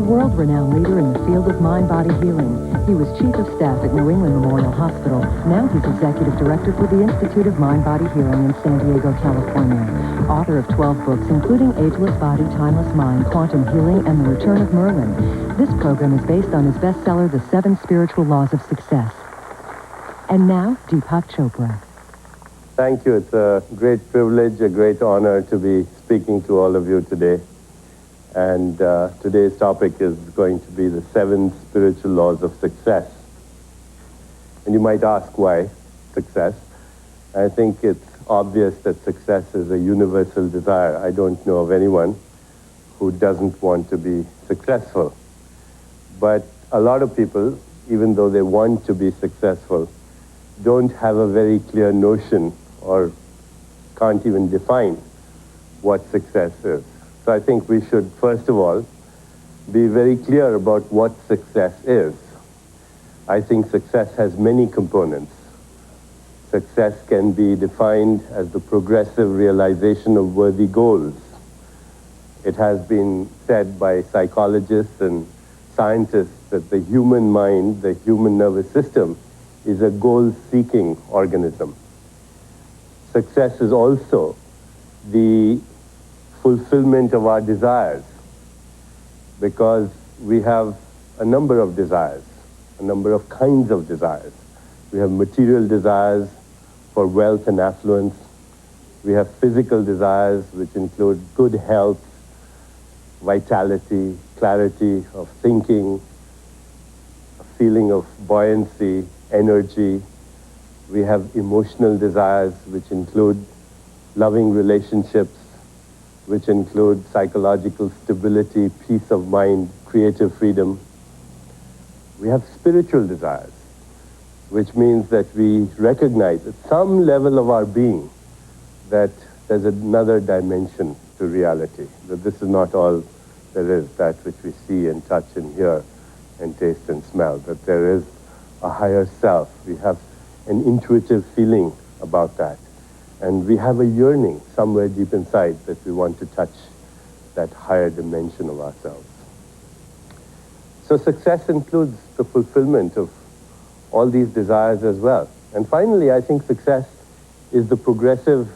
world-renowned leader in the field of mind-body healing. He was Chief of Staff at New England Memorial Hospital. Now he's Executive Director for the Institute of Mind-Body Healing in San Diego, California. Author of 12 books, including Ageless Body, Timeless Mind, Quantum Healing, and The Return of Merlin. This program is based on his bestseller, The 7 Spiritual Laws of Success. And now, Deepak Chopra. Thank you. It's a great privilege, a great honor to be speaking to all of you today. And today's topic is going to be the 7 spiritual laws of success. And you might ask why success. I think it's obvious that success is a universal desire. I don't know of anyone who doesn't want to be successful. But a lot of people, even though they want to be successful, don't have a very clear notion or can't even define what success is. So I think we should, first of all, be very clear about what success is. I think success has many components. Success can be defined as the progressive realization of worthy goals. It has been said by psychologists and scientists that the human mind, the human nervous system, is a goal-seeking organism. Success is also the fulfillment of our desires, because we have a number of desires, a number of kinds of desires. We have material desires for wealth and affluence. We have physical desires, which include good health, vitality, clarity of thinking, a feeling of buoyancy, energy. We have emotional desires, which include loving relationships, which include psychological stability, peace of mind, creative freedom. We have spiritual desires, which means that we recognize at some level of our being that there's another dimension to reality, that this is not all there is, that which we see and touch and hear and taste and smell, that there is a higher self. We have an intuitive feeling about that. And we have a yearning somewhere deep inside that we want to touch that higher dimension of ourselves. So success includes the fulfillment of all these desires as well. And finally, I think success is the progressive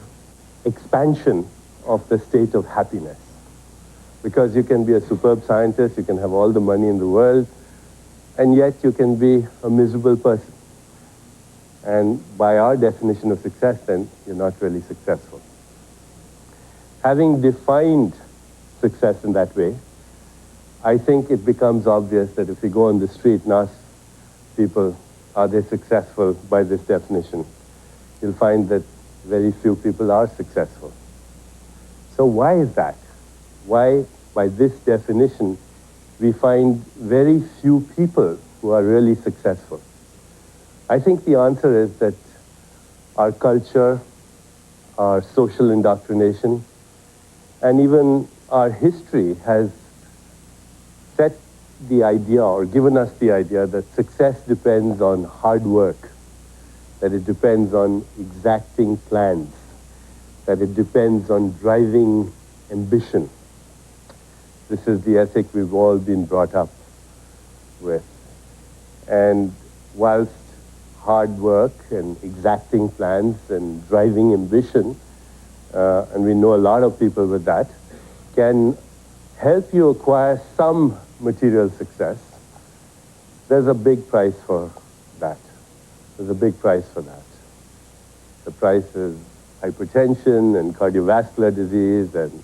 expansion of the state of happiness. Because you can be a superb scientist, you can have all the money in the world, and yet you can be a miserable person. And by our definition of success, then, you're not really successful. Having defined success in that way, I think it becomes obvious that if we go on the street and ask people, are they successful by this definition, you'll find that very few people are successful. So why is that? Why, by this definition, we find very few people who are really successful? I think the answer is that our culture, our social indoctrination, and even our history has set the idea or given us the idea that success depends on hard work, that it depends on exacting plans, that it depends on driving ambition. This is the ethic we've all been brought up with. And whilst hard work and exacting plans and driving ambition, and we know a lot of people with that, can help you acquire some material success, there's a big price for that. There's a big price for that. The price is hypertension and cardiovascular disease and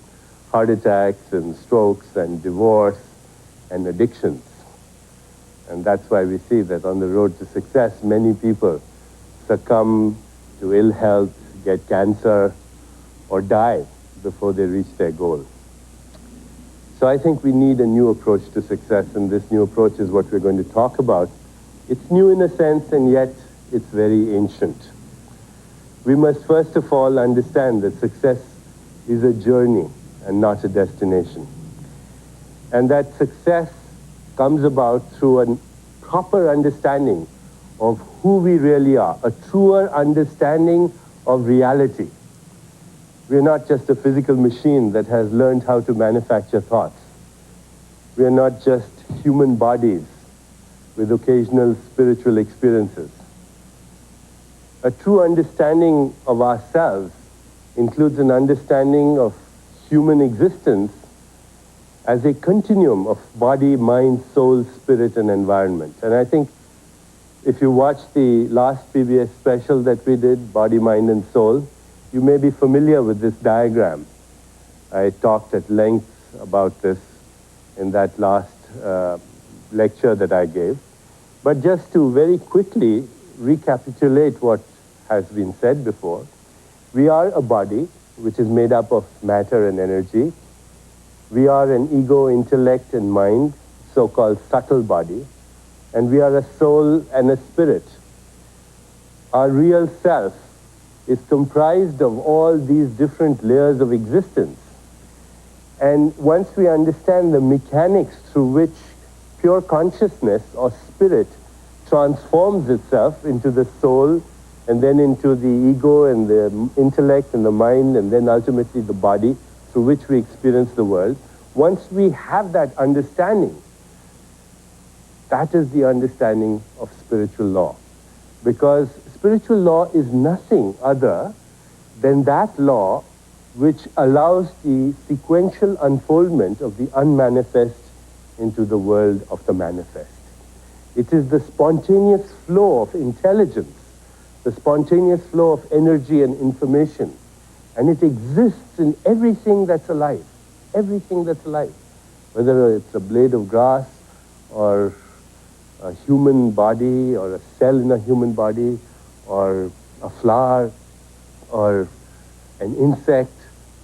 heart attacks and strokes and divorce and addictions. And that's why we see that on the road to success, many people succumb to ill health, get cancer, or die before they reach their goal. So I think we need a new approach to success, and this new approach is what we're going to talk about. It's new in a sense, and yet it's very ancient. We must first of all understand that success is a journey and not a destination. And that success comes about through a proper understanding of who we really are, a truer understanding of reality. We're not just a physical machine that has learned how to manufacture thoughts. We are not just human bodies with occasional spiritual experiences. A true understanding of ourselves includes an understanding of human existence as a continuum of body, mind, soul, spirit, and environment. And I think if you watch the last PBS special that we did, Body, Mind, and Soul, you may be familiar with this diagram. I talked at length about this in that last lecture that I gave. But just to very quickly recapitulate what has been said before, we are a body which is made up of matter and energy. We are an ego, intellect, and mind, so-called subtle body. And we are a soul and a spirit. Our real self is comprised of all these different layers of existence. And once we understand the mechanics through which pure consciousness or spirit transforms itself into the soul, and then into the ego and the intellect and the mind, and then ultimately the body through which we experience the world, once we have that understanding, that is the understanding of spiritual law. Because spiritual law is nothing other than that law which allows the sequential unfoldment of the unmanifest into the world of the manifest. It is the spontaneous flow of intelligence, the spontaneous flow of energy and information. And it exists in everything that's alive, everything that's alive. Whether it's a blade of grass or a human body or a cell in a human body or a flower or an insect,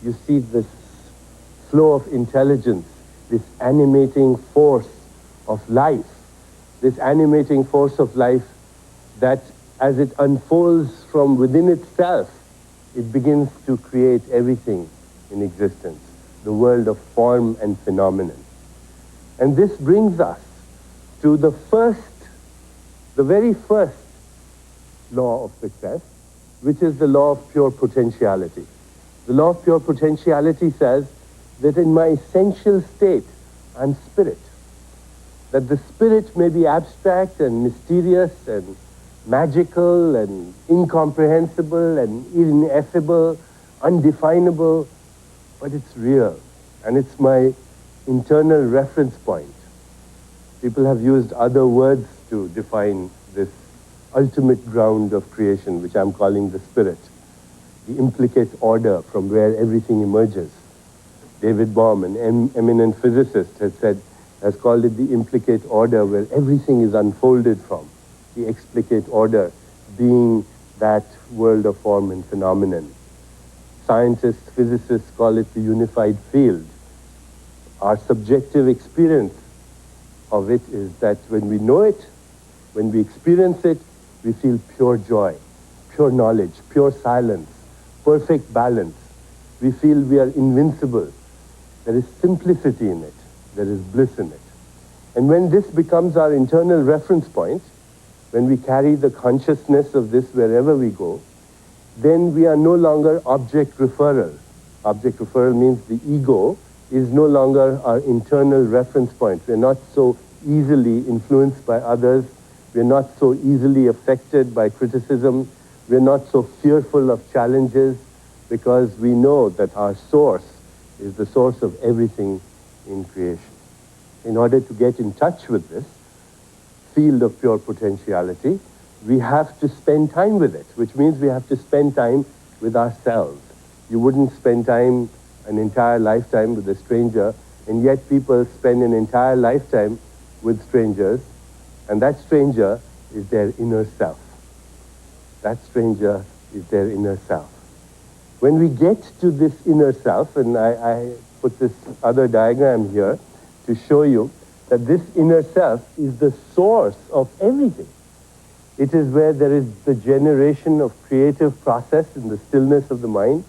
you see this flow of intelligence, this animating force of life, this animating force of life that as it unfolds from within itself, it begins to create everything in existence, the world of form and phenomenon. And this brings us to the very first law of success, which is the law of pure potentiality. The law of pure potentiality says that in my essential state, I'm spirit. That the spirit may be abstract and mysterious and magical and incomprehensible and ineffable, undefinable, but it's real. And it's my internal reference point. People have used other words to define this ultimate ground of creation, which I'm calling the spirit, the implicate order from where everything emerges. David Bohm, an eminent physicist, has called it the implicate order where everything is unfolded from. The explicate order being that world of form and phenomenon. Scientists, physicists call it the unified field. Our subjective experience of it is that when we know it, when we experience it, we feel pure joy, pure knowledge, pure silence, perfect balance. We feel we are invincible. There is simplicity in it. There is bliss in it. And when this becomes our internal reference point, when we carry the consciousness of this wherever we go, then we are no longer object referral. Object referral means the ego is no longer our internal reference point. We're not so easily influenced by others. We're not so easily affected by criticism. We're not so fearful of challenges because we know that our source is the source of everything in creation. In order to get in touch with this field of pure potentiality, we have to spend time with it, which means we have to spend time with ourselves. You wouldn't spend time, an entire lifetime with a stranger, and yet people spend an entire lifetime with strangers, and that stranger is their inner self. That stranger is their inner self. When we get to this inner self, and I put this other diagram here to show you that this inner self is the source of everything. It is where there is the generation of creative process in the stillness of the mind.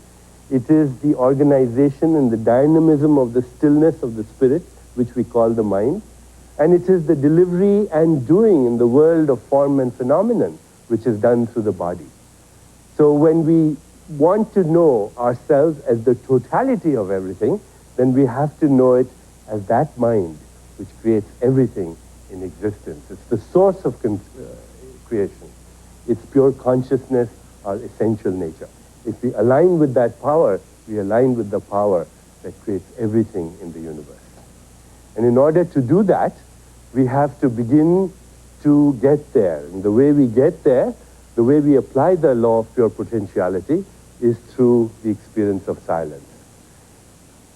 It is the organization and the dynamism of the stillness of the spirit, which we call the mind. And it is the delivery and doing in the world of form and phenomenon, which is done through the body. So when we want to know ourselves as the totality of everything, then we have to know it as that mind, which creates everything in existence. It's the source of creation. It's pure consciousness, our essential nature. If we align with that power, we align with the power that creates everything in the universe. And in order to do that, we have to begin to get there. And the way we get there, the way we apply the law of pure potentiality, is through the experience of silence.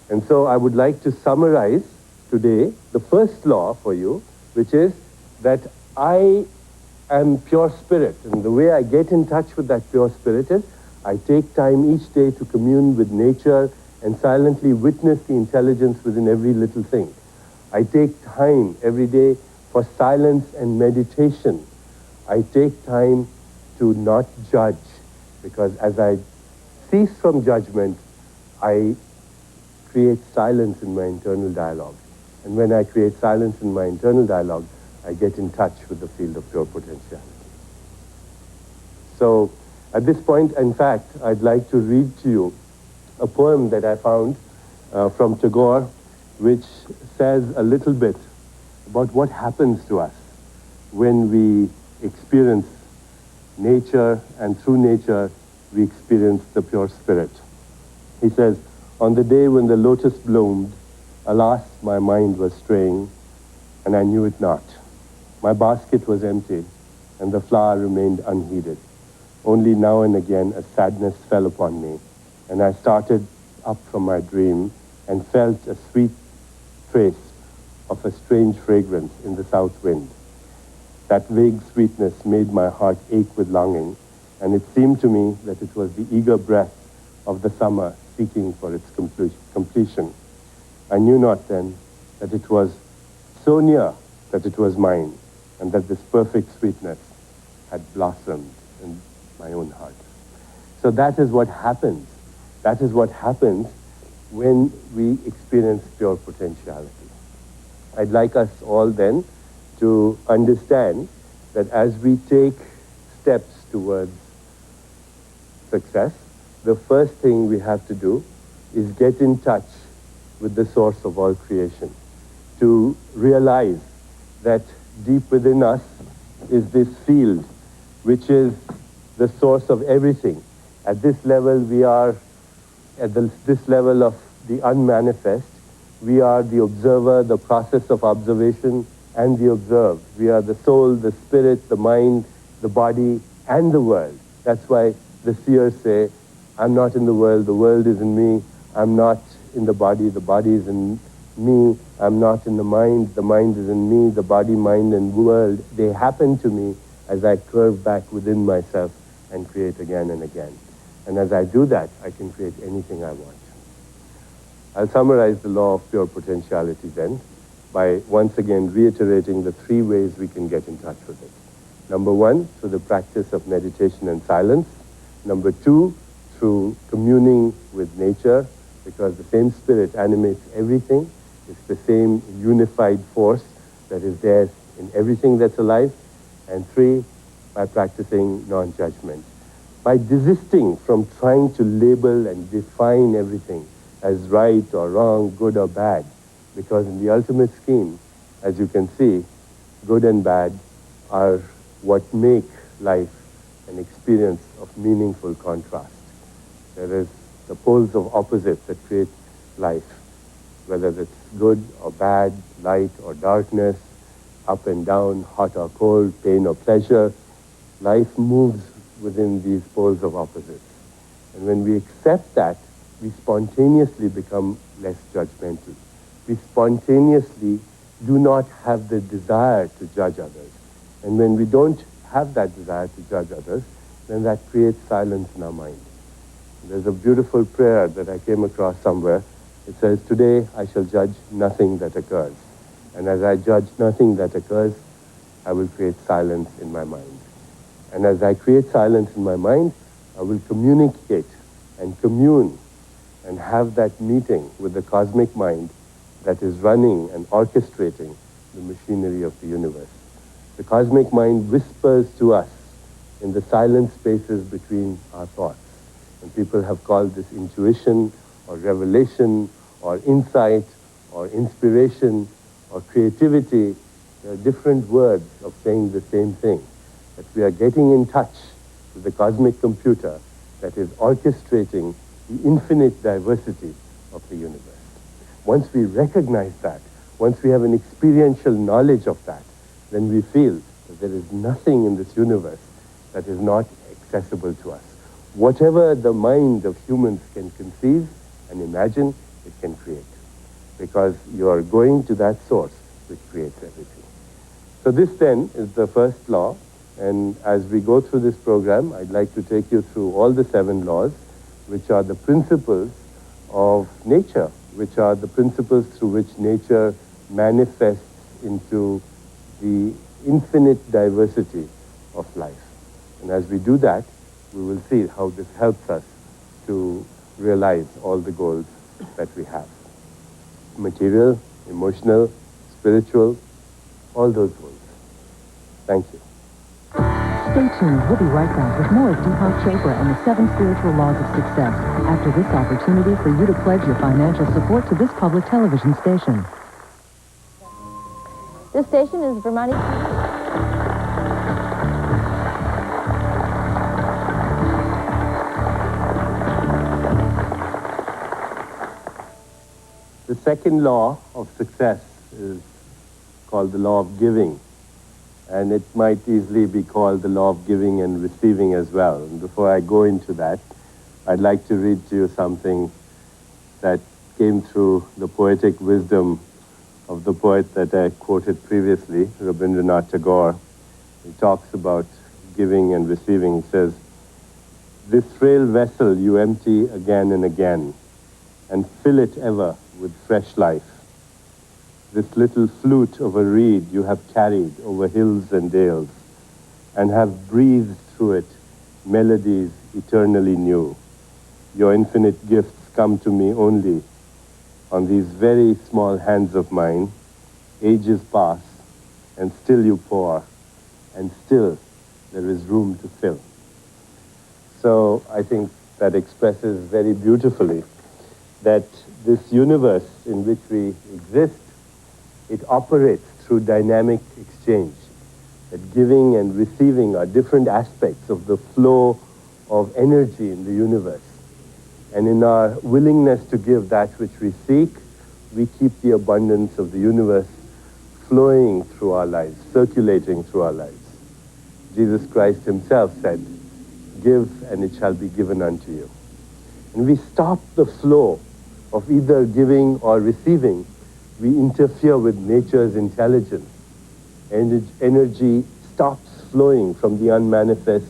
And so I would like to summarize today the first law for you, which is that I am pure spirit. And the way I get in touch with that pure spirit is I take time each day to commune with nature and silently witness the intelligence within every little thing. I take time every day for silence and meditation. I take time to not judge, because as I cease from judgment, I create silence in my internal dialogue. And when I create silence in my internal dialogue, I get in touch with the field of pure potentiality. So at this point, in fact, I'd like to read to you a poem that I found from Tagore, which says a little bit about what happens to us when we experience nature, and through nature, we experience the pure spirit. He says, "On the day when the lotus bloomed, alas, my mind was straying, and I knew it not. My basket was empty, and the flower remained unheeded. Only now and again a sadness fell upon me, and I started up from my dream and felt a sweet trace of a strange fragrance in the south wind. That vague sweetness made my heart ache with longing, and it seemed to me that it was the eager breath of the summer seeking for its completion. I knew not then that it was so near that it was mine, and that this perfect sweetness had blossomed in my own heart." So that is what happens. That is what happens when we experience pure potentiality. I'd like us all then to understand that as we take steps towards success, the first thing we have to do is get in touch with the source of all creation, to realize that deep within us is this field which is the source of everything. At this level, we are at this level of the unmanifest. We are the observer, the process of observation, and the observed. We are the soul, the spirit, the mind, the body, and the world. That's why the seers say, "I'm not in the world is in me. I'm not in the body is in me. I'm not in the mind is in me. The body, mind, and world, they happen to me as I curve back within myself and create again and again. And as I do that, I can create anything I want." I'll summarize the law of pure potentiality then by once again reiterating the three ways we can get in touch with it. Number one, through the practice of meditation and silence. Number two, through communing with nature, because the same spirit animates everything. It's the same unified force that is there in everything that's alive. And three, by practicing non-judgment. By desisting from trying to label and define everything as right or wrong, good or bad. Because in the ultimate scheme, as you can see, good and bad are what make life an experience of meaningful contrast. There is the poles of opposites that create life, whether it's good or bad, light or darkness, up and down, hot or cold, pain or pleasure. Life moves within these poles of opposites. And when we accept that, we spontaneously become less judgmental. We spontaneously do not have the desire to judge others. And when we don't have that desire to judge others, then that creates silence in our mind. There's a beautiful prayer that I came across somewhere. It says, "Today I shall judge nothing that occurs. And as I judge nothing that occurs, I will create silence in my mind. And as I create silence in my mind, I will communicate and commune and have that meeting with the cosmic mind that is running and orchestrating the machinery of the universe. The cosmic mind whispers to us in the silent spaces between our thoughts. And people have called this intuition or revelation or insight or inspiration or creativity, there are different words of saying the same thing. That we are getting in touch with the cosmic computer that is orchestrating the infinite diversity of the universe. Once we recognize that, once we have an experiential knowledge of that, then we feel that there is nothing in this universe that is not accessible to us. Whatever the mind of humans can conceive and imagine, it can create. Because you are going to that source which creates everything. So this then is the first law. And as we go through this program, I'd like to take you through all the 7 laws, which are the principles of nature, which are the principles through which nature manifests into the infinite diversity of life. And as we do that, we will see how this helps us to realize all the goals that we have. Material, emotional, spiritual, all those goals. Thank you. Stay tuned. We'll be right back with more of Deepak Chopra and the 7 spiritual laws of success after this opportunity for you to pledge your financial support to this public television station. This station is Vermont ETV. The second law of success is called the law of giving. And it might easily be called the law of giving and receiving as well. And before I go into that, I'd like to read to you something that came through the poetic wisdom of the poet that I quoted previously, Rabindranath Tagore. He talks about giving and receiving. He says, "This frail vessel you empty again and again, and fill it ever with fresh life. This little flute of a reed you have carried over hills and dales, and have breathed through it melodies eternally new. Your infinite gifts come to me only on these very small hands of mine. Ages pass, and still you pour, and still there is room to fill." So I think that expresses very beautifully that this universe in which we exist, it operates through dynamic exchange. That giving and receiving are different aspects of the flow of energy in the universe. And in our willingness to give that which we seek, we keep the abundance of the universe flowing through our lives, circulating through our lives. Jesus Christ himself said, "Give and it shall be given unto you." And we stop the flow of either giving or receiving. We interfere with nature's intelligence. Energy stops flowing from the unmanifest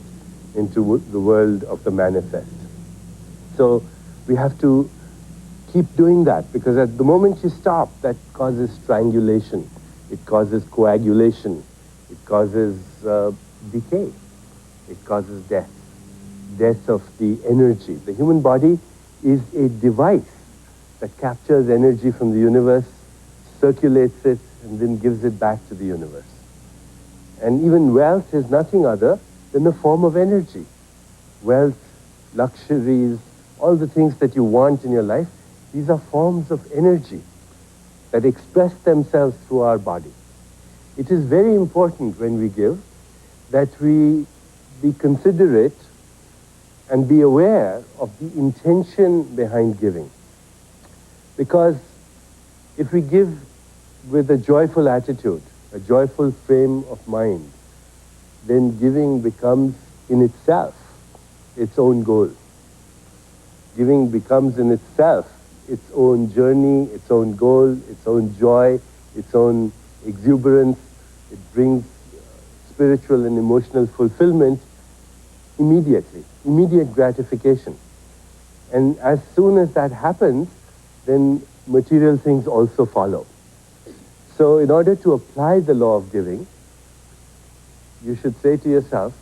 into the world of the manifest. So we have to keep doing that, because at the moment you stop, that causes strangulation, it causes coagulation, it causes decay, it causes death. Death of the energy. The human body is a device that captures energy from the universe, circulates it, and then gives it back to the universe. And even wealth is nothing other than a form of energy. Wealth, luxuries, all the things that you want in your life, these are forms of energy that express themselves through our body. It is very important when we give that we be considerate and be aware of the intention behind giving. Because if we give with a joyful attitude, a joyful frame of mind, then giving becomes in itself its own goal. Giving becomes in itself its own journey, its own goal, its own joy, its own exuberance. It brings spiritual and emotional fulfillment immediately, immediate gratification. And as soon as that happens, then material things also follow. So in order to apply the law of giving, you should say to yourself,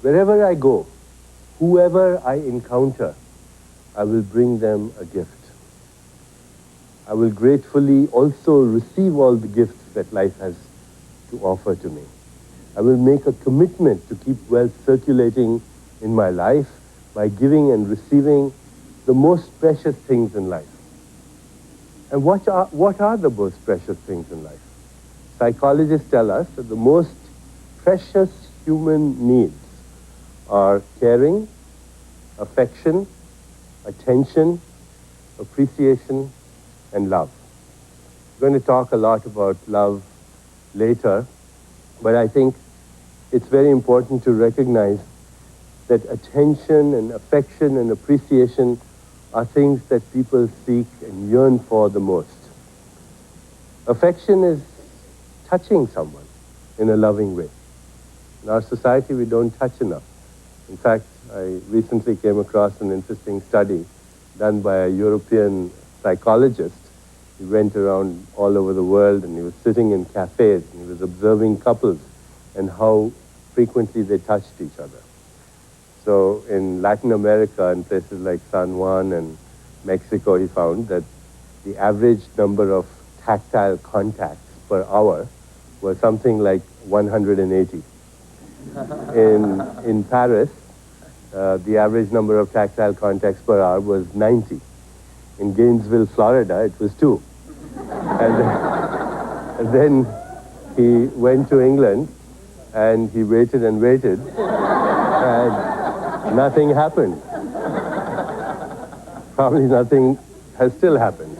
wherever I go, whoever I encounter, I will bring them a gift. I will gratefully also receive all the gifts that life has to offer to me. I will make a commitment to keep wealth circulating in my life by giving and receiving the most precious things in life. And what are the most precious things in life? Psychologists tell us that the most precious human needs are caring, affection, attention, appreciation, and love. We're going to talk a lot about love later, but I think it's very important to recognize that attention and affection and appreciation are things that people seek and yearn for the most. Affection is touching someone in a loving way. In our society, we don't touch enough. In fact, I recently came across an interesting study done by a European psychologist. He went around all over the world and he was sitting in cafes and he was observing couples and how frequently they touched each other. So in Latin America and places like San Juan and Mexico, he found that the average number of tactile contacts per hour was something like 180. In Paris, the average number of tactile contacts per hour was 90. In Gainesville, Florida, it was 2. And then he went to England and he waited and waited and nothing happened. Probably nothing has still happened.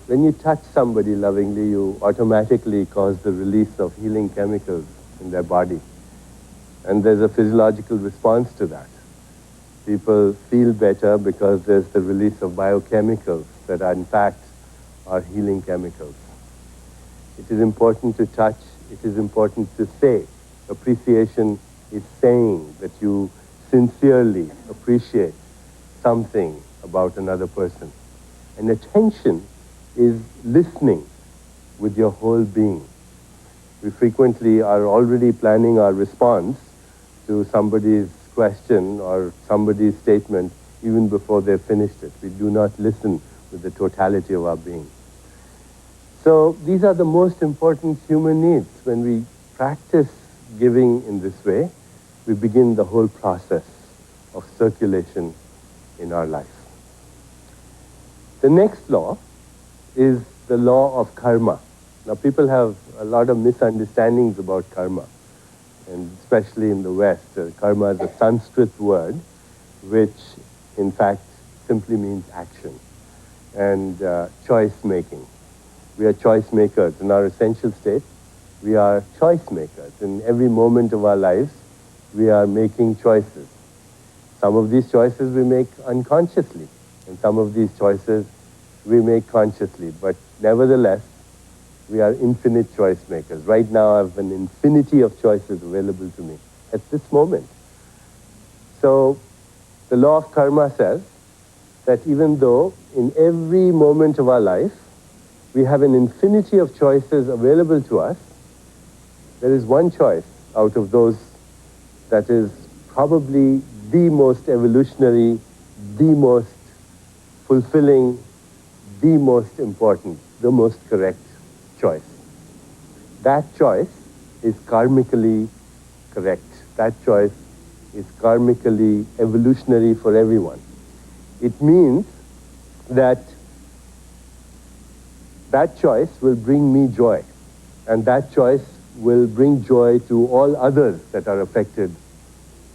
When you touch somebody lovingly, you automatically cause the release of healing chemicals in their body. And there's a physiological response to that. People feel better because there's the release of biochemicals that are in fact are healing chemicals. It is important to touch, it is important to say. Appreciation is saying that you sincerely appreciate something about another person. And attention is listening with your whole being. We frequently are already planning our response to somebody's question or somebody's statement even before they've finished it. We do not listen with the totality of our being. So these are the most important human needs. When we practice giving in this way, we begin the whole process of circulation in our life. The next law is the law of karma. Now people have a lot of misunderstandings about karma, and especially in the West. Karma is a Sanskrit word which in fact simply means action and choice making. We are choice makers. In our essential state, we are choice makers. In every moment of our lives, we are making choices. Some of these choices we make unconsciously, and some of these choices we make consciously. But nevertheless, we are infinite choice makers. Right now, I have an infinity of choices available to me at this moment. So, the law of karma says that even though in every moment of our life, we have an infinity of choices available to us, there is one choice out of those that is probably the most evolutionary, the most fulfilling, the most important, the most correct choice. That choice is karmically correct. That choice is karmically evolutionary for everyone. It means that that choice will bring me joy, and that choice will bring joy to all others that are affected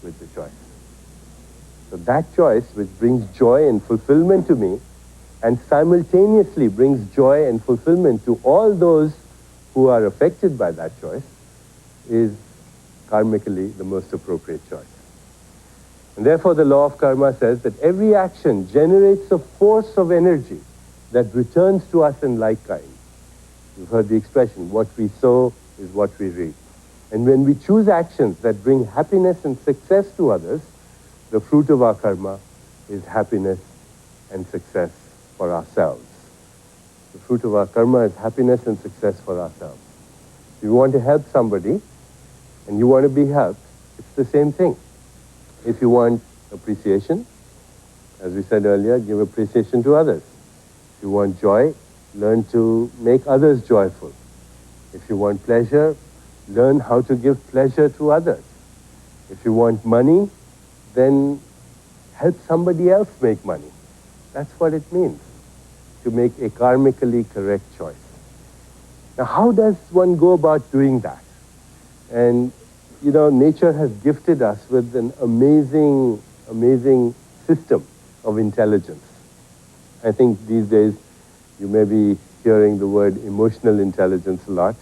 with the choice. So that choice which brings joy and fulfillment to me and simultaneously brings joy and fulfillment to all those who are affected by that choice is karmically the most appropriate choice. And therefore the law of karma says that every action generates a force of energy that returns to us in like kind. You've heard the expression, what we sow is what we reap. And when we choose actions that bring happiness and success to others, the fruit of our karma is happiness and success for ourselves. The fruit of our karma is happiness and success for ourselves. If you want to help somebody and you want to be helped, it's the same thing. If you want appreciation, as we said earlier, give appreciation to others. If you want joy, learn to make others joyful. If you want pleasure, learn how to give pleasure to others. If you want money, then help somebody else make money. That's what it means, to make a karmically correct choice. Now, how does one go about doing that? And, you know, nature has gifted us with an amazing, amazing system of intelligence. I think these days you may be hearing the word emotional intelligence a lot,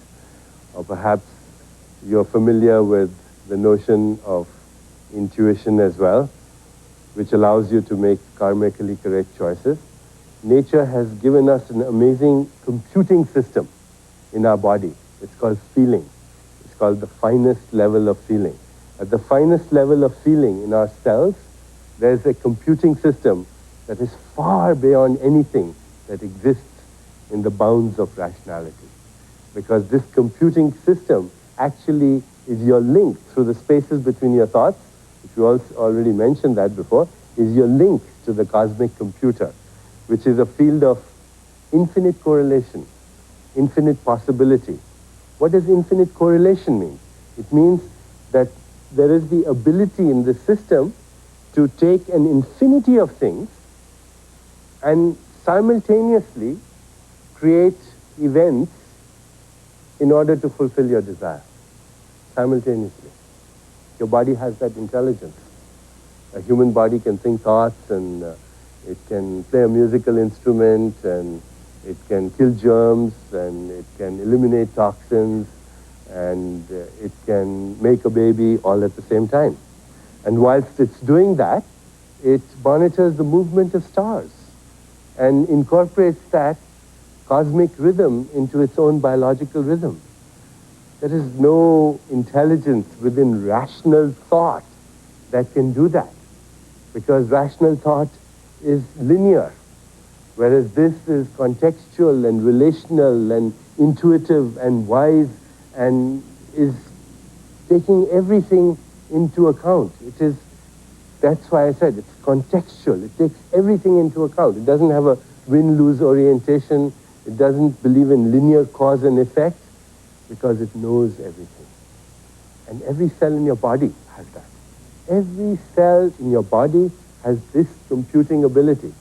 or perhaps you're familiar with the notion of intuition as well, which allows you to make karmically correct choices. Nature has given us an amazing computing system in our body. It's called feeling. It's called the finest level of feeling. At the finest level of feeling in our cells, there's a computing system that is far beyond anything that exists in the bounds of rationality. Because this computing system actually is your link through the spaces between your thoughts, which we also already mentioned that before, is your link to the cosmic computer, which is a field of infinite correlation, infinite possibility. What does infinite correlation mean? It means that there is the ability in the system to take an infinity of things and simultaneously create events in order to fulfill your desire. Simultaneously. Your body has that intelligence. A human body can think thoughts, and it can play a musical instrument, and it can kill germs, and it can eliminate toxins, and it can make a baby all at the same time. And whilst it's doing that, it monitors the movement of stars and incorporates that cosmic rhythm into its own biological rhythm. There is no intelligence within rational thought that can do that, because rational thought is linear, whereas this is contextual and relational and intuitive and wise and is taking everything into account. That's why I said it's contextual. It takes everything into account. It doesn't have a win-lose orientation. It doesn't believe in linear cause and effect, because it knows everything. And every cell in your body has that. Every cell in your body has this computing ability.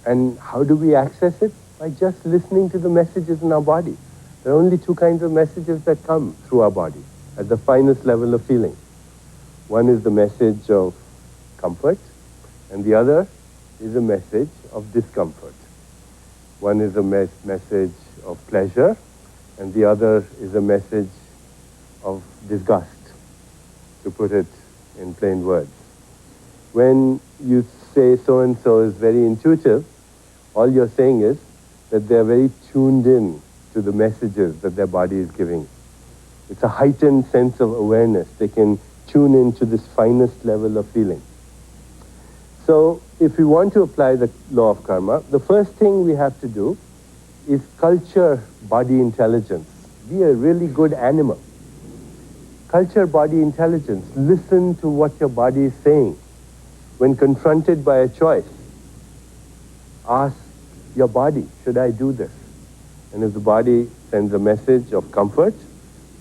And how do we access it? By just listening to the messages in our body. There are only two kinds of messages that come through our body at the finest level of feeling. One is the message of comfort, and the other is a message of discomfort. One is a message of pleasure, and the other is a message of disgust, to put it in plain words. When you say so-and-so is very intuitive, all you're saying is that they're very tuned in to the messages that their body is giving. It's a heightened sense of awareness. They can tune into this finest level of feeling. So if we want to apply the law of karma, the first thing we have to do is culture body intelligence. Be a really good animal. Culture body intelligence. Listen to what your body is saying. When confronted by a choice, ask your body, should I do this? And if the body sends a message of comfort,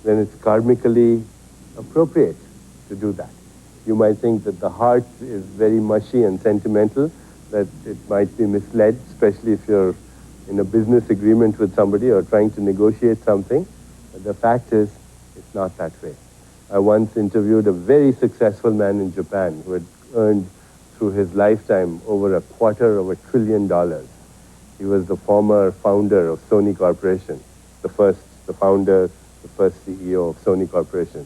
then it's karmically appropriate to do that. You might think that the heart is very mushy and sentimental, that it might be misled, especially if you're in a business agreement with somebody or trying to negotiate something. But the fact is, it's not that way. I once interviewed a very successful man in Japan who had earned through his lifetime over $250 billion. He was the former founder of Sony Corporation, the first CEO of Sony Corporation.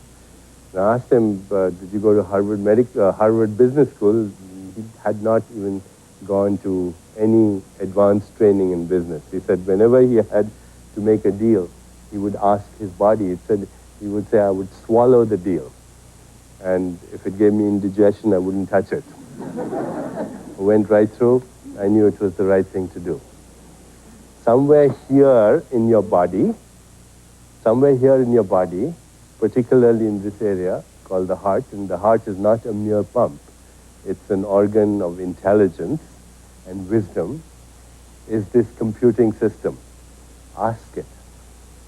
And I asked him, did you go to Harvard Business School? He had not even gone to any advanced training in business. He said whenever he had to make a deal, he would ask his body. He would say, I would swallow the deal. And if it gave me indigestion, I wouldn't touch it. I went right through. I knew it was the right thing to do. Somewhere here in your body, particularly in this area called the heart, and the heart is not a mere pump. It's an organ of intelligence and wisdom, is this computing system. Ask it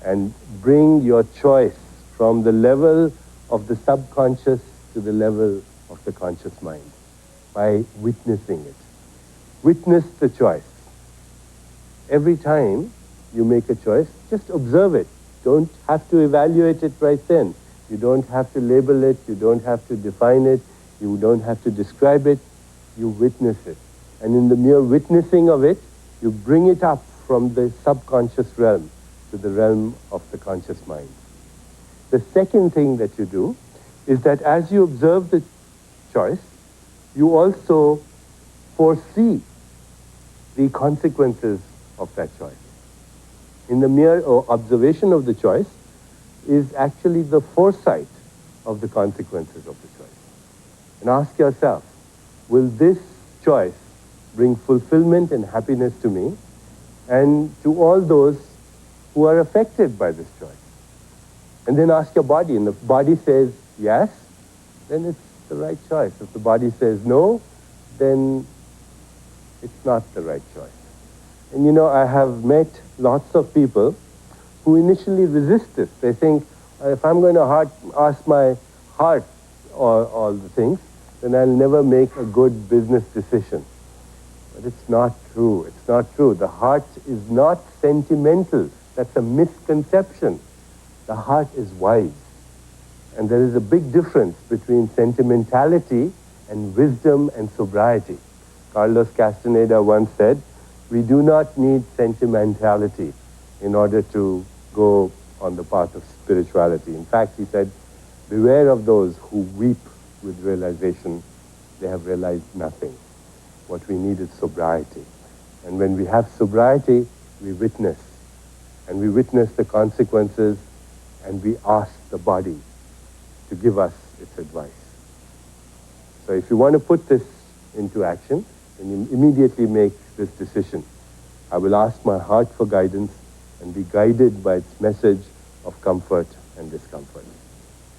and bring your choice from the level of the subconscious to the level of the conscious mind by witnessing it. witness the choice. Every time you make a choice, just observe it. Don't have to evaluate it right then. You don't have to label it. You don't have to define it. You don't have to describe it. You witness it. And in the mere witnessing of it, you bring it up from the subconscious realm to the realm of the conscious mind. The second thing that you do is that as you observe the choice, you also foresee the consequences of that choice. In the mere observation of the choice is actually the foresight of the consequences of the choice. And ask yourself, will this choice bring fulfillment and happiness to me and to all those who are affected by this choice? And then ask your body, and if the body says yes, then it's the right choice. If the body says no, then it's not the right choice. And you know, I have met lots of people who initially resist this. They think, if I'm going to ask my heart all the things, then I'll never make a good business decision. But it's not true. It's not true. The heart is not sentimental. That's a misconception. The heart is wise. And there is a big difference between sentimentality and wisdom and sobriety. Carlos Castaneda once said, we do not need sentimentality in order to go on the path of spirituality. In fact, he said, beware of those who weep with realization. They have realized nothing. What we need is sobriety. And when we have sobriety, we witness. And we witness the consequences, and we ask the body to give us its advice. So if you want to put this into action, then you immediately make this decision. I will ask my heart for guidance and be guided by its message of comfort and discomfort.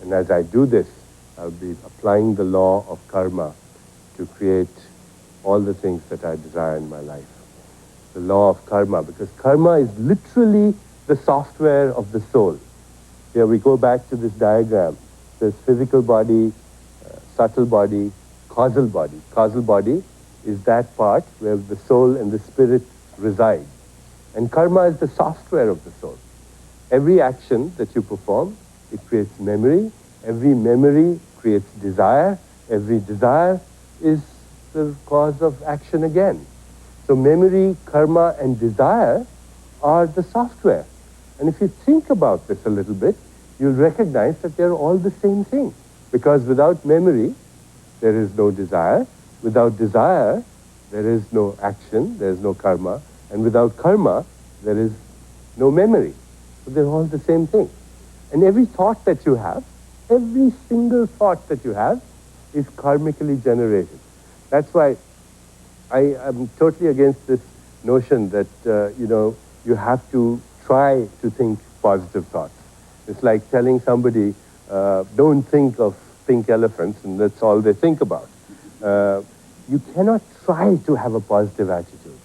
And as I do this, I'll be applying the law of karma to create all the things that I desire in my life. The law of karma, because karma is literally the software of the soul. Here we go back to this diagram. There's physical body, subtle body, causal body. Causal body is that part where the soul and the spirit reside. And karma is the software of the soul. Every action that you perform, it creates memory. Every memory creates desire. Every desire is the cause of action again. So memory, karma, and desire are the software. And if you think about this a little bit, you'll recognize that they're all the same thing. Because without memory, there is no desire. Without desire, there is no action, there is no karma. And without karma, there is no memory. So they're all the same thing. And every thought that you have, every single thought that you have is karmically generated. That's why I am totally against this notion that, you have to try to think positive thoughts. It's like telling somebody, don't think of pink elephants, and that's all they think about. You cannot try to have a positive attitude,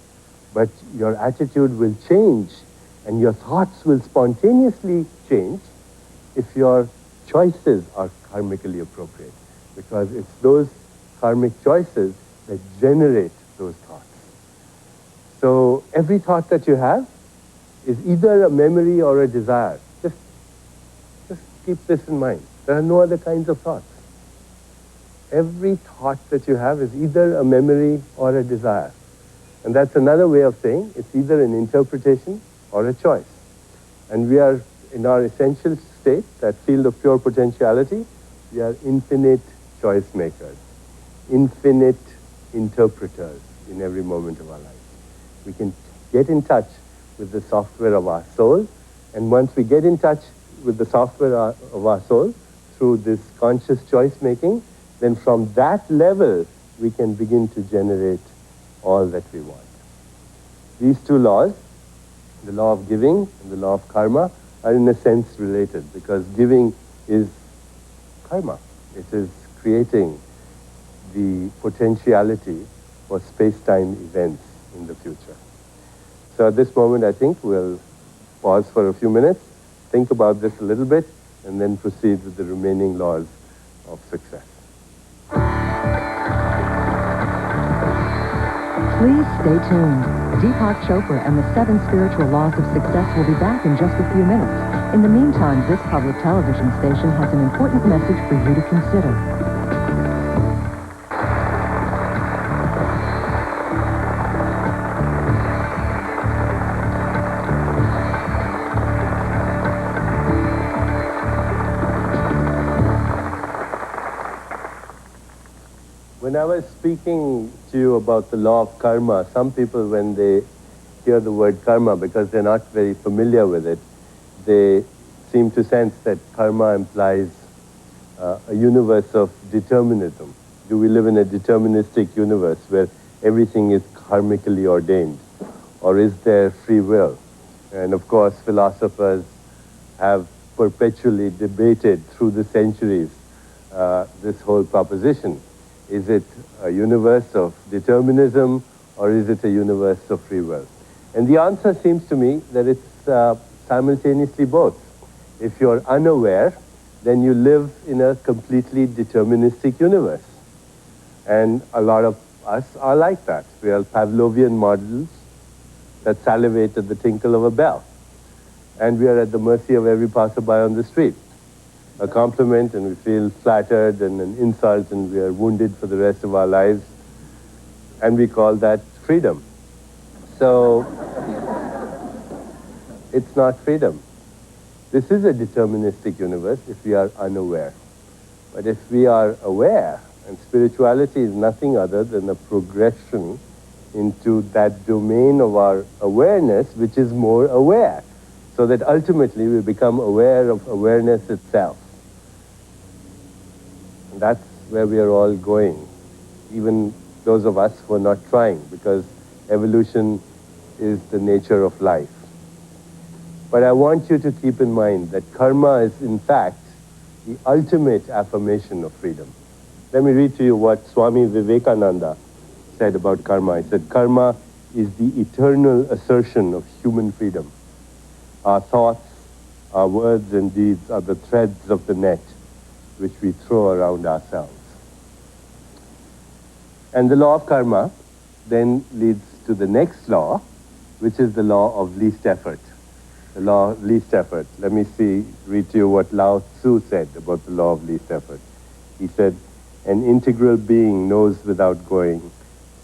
but your attitude will change, and your thoughts will spontaneously change if your choices are karmically appropriate, because it's those karmic choices that generate those thoughts. So every thought that you have is either a memory or a desire. Just keep this in mind. There are no other kinds of thoughts. Every thought that you have is either a memory or a desire. And that's another way of saying it's either an interpretation or a choice. And we are, in our essential state, that field of pure potentiality, we are infinite choice makers, infinite interpreters in every moment of our life. We can get in touch with the software of our soul, and once we get in touch with the software of our soul through this conscious choice making, then from that level we can begin to generate all that we want. These two laws, the law of giving and the law of karma, are in a sense related, because giving is karma. It is creating the potentiality for space-time events in the future. So at this moment, I think we'll pause for a few minutes, think about this a little bit, and then proceed with the remaining laws of success. Please stay tuned. Deepak Chopra and the 7 spiritual laws of success will be back in just a few minutes. In the meantime, this public television station has an important message for you to consider. When I was speaking to you about the law of karma, some people, when they hear the word karma, because they're not very familiar with it, they seem to sense that karma implies a universe of determinism. Do we live in a deterministic universe where everything is karmically ordained? Or is there free will? And of course, philosophers have perpetually debated through the centuries this whole proposition. Is it a universe of determinism, or is it a universe of free will? And the answer seems to me that it's simultaneously both. If you're unaware, then you live in a completely deterministic universe. And a lot of us are like that. We are Pavlovian models that salivate at the tinkle of a bell. And we are at the mercy of every passerby on the street. A compliment and we feel flattered, and an insult and we are wounded for the rest of our lives. And we call that freedom. So, it's not freedom. This is a deterministic universe if we are unaware. But if we are aware, and spirituality is nothing other than a progression into that domain of our awareness which is more aware, so that ultimately we become aware of awareness itself. And that's where we are all going, even those of us who are not trying, because evolution is the nature of life. But I want you to keep in mind that karma is in fact the ultimate affirmation of freedom. Let me read to you what Swami Vivekananda said about karma. He said, karma is the eternal assertion of human freedom. Our thoughts, our words and deeds are the threads of the net which we throw around ourselves. And the law of karma then leads to the next law, which is the law of least effort. The law of least effort. Let me read to you what Lao Tzu said about the law of least effort. He said, an integral being knows without going,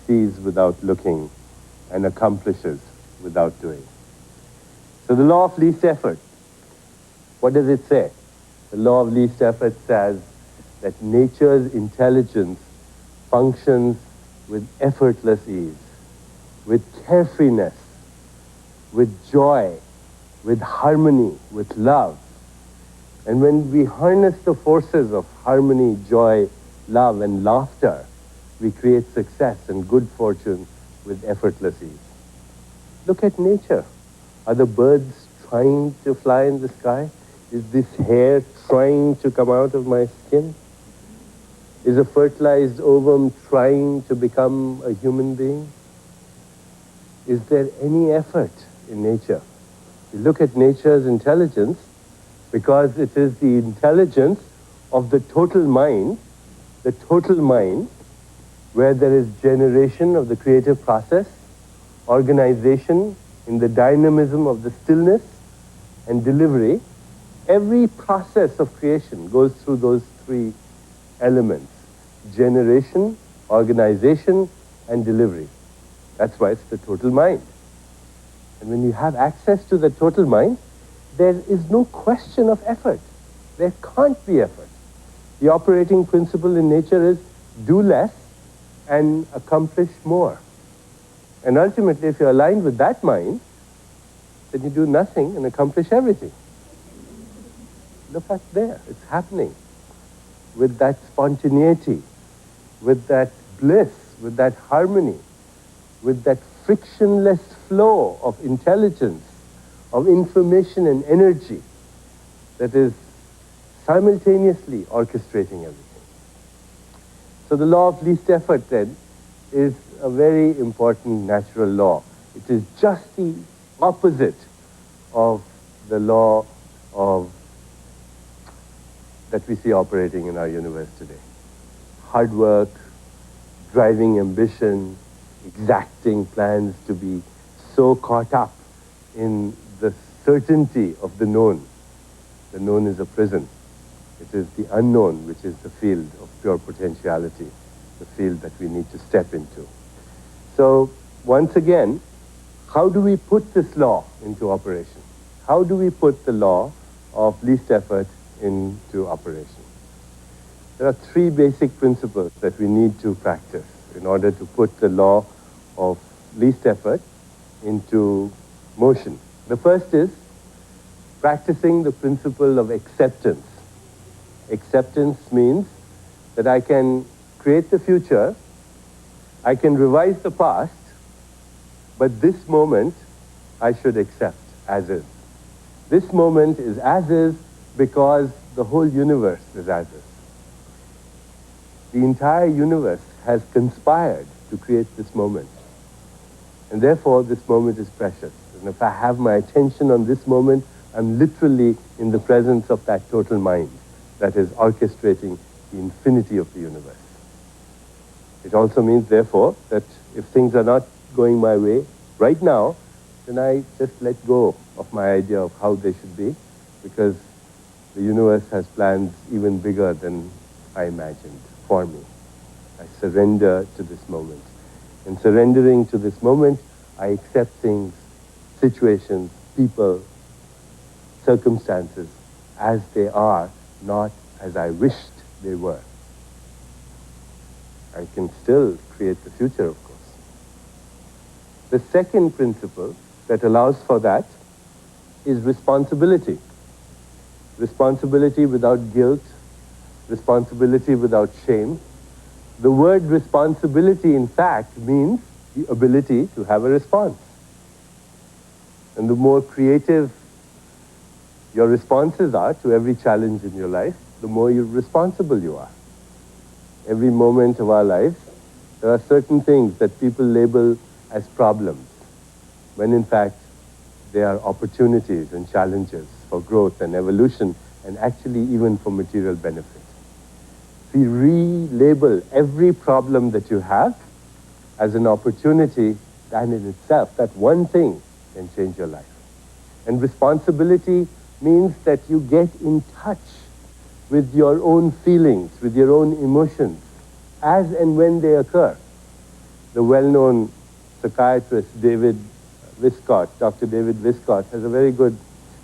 sees without looking, and accomplishes without doing. So the law of least effort, what does it say? The law of least effort says that nature's intelligence functions with effortless ease, with carefreeness, with joy, with harmony, with love. And when we harness the forces of harmony, joy, love, and laughter, we create success and good fortune with effortless ease. Look at nature. Are the birds trying to fly in the sky? Is this hair trying to come out of my skin? Is a fertilized ovum trying to become a human being? Is there any effort in nature? You look at nature's intelligence, because it is the intelligence of the total mind, where there is generation of the creative process, organization in the dynamism of the stillness, and delivery. Every process of creation goes through those 3 elements: generation, organization, and delivery. That's why it's the total mind. And when you have access to the total mind, there is no question of effort. There can't be effort. The operating principle in nature is do less and accomplish more. And ultimately, if you're aligned with that mind, then you do nothing and accomplish everything. Look at there, it's happening. With that spontaneity, with that bliss, with that harmony, with that frictionless flow of intelligence, of information and energy that is simultaneously orchestrating everything. So the law of least effort then is a very important natural law. It is just the opposite of the law that we see operating in our universe today. Hard work, driving ambition, exacting plans, to be so caught up in the certainty of the known. The known is a prison. It is the unknown which is the field of pure potentiality, the field that we need to step into. So, once again, how do we put this law into operation? How do we put the law of least effort into operation? There are three basic principles that we need to practice in order to put the law of least effort into motion. The first is practicing the principle of acceptance. Acceptance means that I can create the future, I can revise the past, but this moment I should accept as is. This moment is as is because the whole universe is as is. The entire universe has conspired to create this moment. And therefore, this moment is precious. And if I have my attention on this moment, I'm literally in the presence of that total mind that is orchestrating the infinity of the universe. It also means, therefore, that if things are not going my way right now, then I just let go of my idea of how they should be, because the universe has plans even bigger than I imagined for me. I surrender to this moment. In surrendering to this moment, I accept things, situations, people, circumstances as they are, not as I wished they were. I can still create the future, of course. The second principle that allows for that is responsibility. Responsibility without guilt, responsibility without shame. The word responsibility, in fact, means the ability to have a response. And the more creative your responses are to every challenge in your life, the more responsible you are. Every moment of our lives, there are certain things that people label as problems, when in fact they are opportunities and challenges for growth and evolution, and actually even for material benefit. If we relabel every problem that you have as an opportunity, that in itself, that one thing can change your life. And responsibility means that you get in touch with your own feelings, with your own emotions, as and when they occur. The well-known psychiatrist Dr. David Viscott, has a very good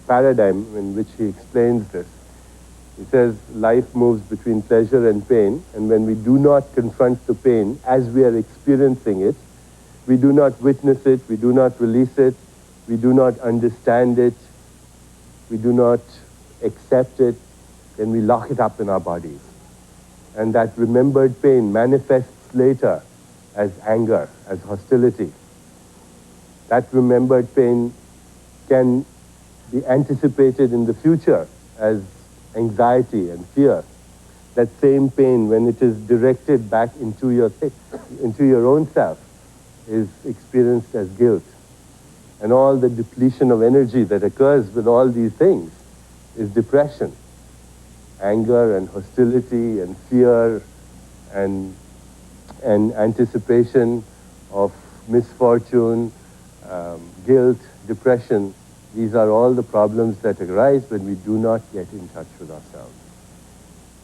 paradigm in which he explains this. He says life moves between pleasure and pain, and when we do not confront the pain as we are experiencing it, we do not witness it, we do not release it, we do not understand it, we do not accept it, then we lock it up in our bodies. And that remembered pain manifests later as anger, as hostility. That remembered pain can be anticipated in the future as anxiety and fear. That same pain, when it is directed back into your own self, is experienced as guilt. And all the depletion of energy that occurs with all these things is depression. Anger and hostility and fear and anticipation of misfortune, guilt, depression. These are all the problems that arise when we do not get in touch with ourselves.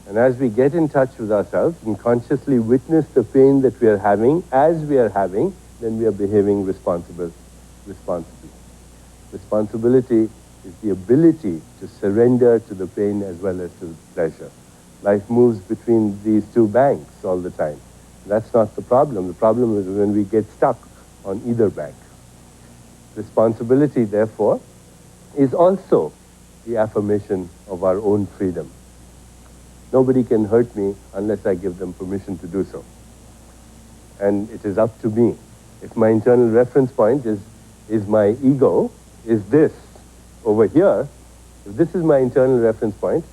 And as we get in touch with ourselves and consciously witness the pain that we are having as we are having, then we are behaving responsibly. Responsibility is the ability to surrender to the pain as well as to the pleasure. Life moves between these two banks all the time. That's not the problem. The problem is when we get stuck on either bank. Responsibility, therefore, is also the affirmation of our own freedom. Nobody can hurt me unless I give them permission to do so. And it is up to me. If my internal reference point is my ego, is this over here, if this is my internal reference point,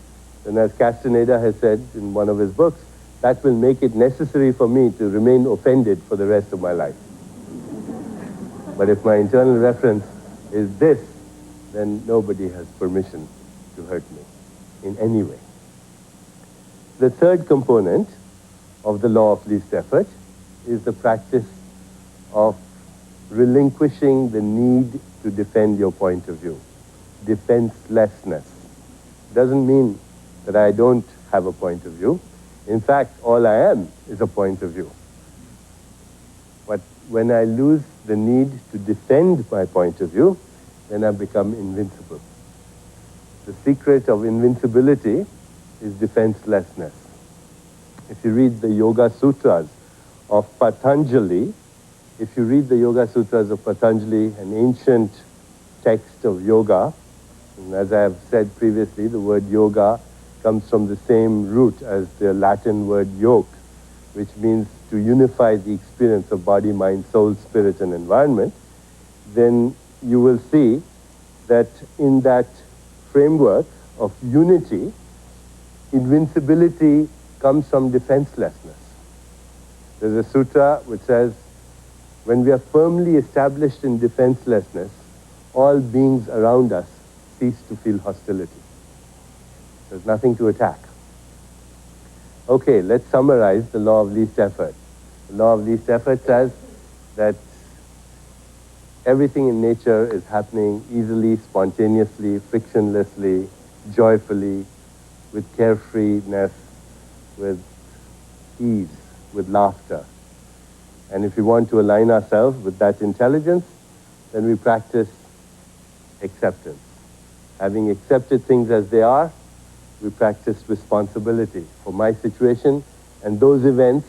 then as Castaneda has said in one of his books, that will make it necessary for me to remain offended for the rest of my life. But if my internal reference is this, then nobody has permission to hurt me in any way. The third component of the law of least effort is the practice of relinquishing the need to defend your point of view. Defenselessness. Doesn't mean that I don't have a point of view. In fact, all I am is a point of view. But when I lose the need to defend my point of view, then I become invincible. The secret of invincibility is defenselessness. If you read the Yoga Sutras of Patanjali, if you read the Yoga Sutras of Patanjali, an ancient text of yoga, and as I have said previously, the word yoga comes from the same root as the Latin word yoke, which means to unify the experience of body, mind, soul, spirit, and environment, then you will see that in that framework of unity, invincibility comes from defenselessness. There's a sutra which says, when we are firmly established in defenselessness, all beings around us cease to feel hostility. There's nothing to attack. Okay, let's summarize the law of least effort. The law of least effort says that everything in nature is happening easily, spontaneously, frictionlessly, joyfully, with carefreeness, with ease, with laughter. And if we want to align ourselves with that intelligence, then we practice acceptance. Having accepted things as they are, we practice responsibility for my situation and those events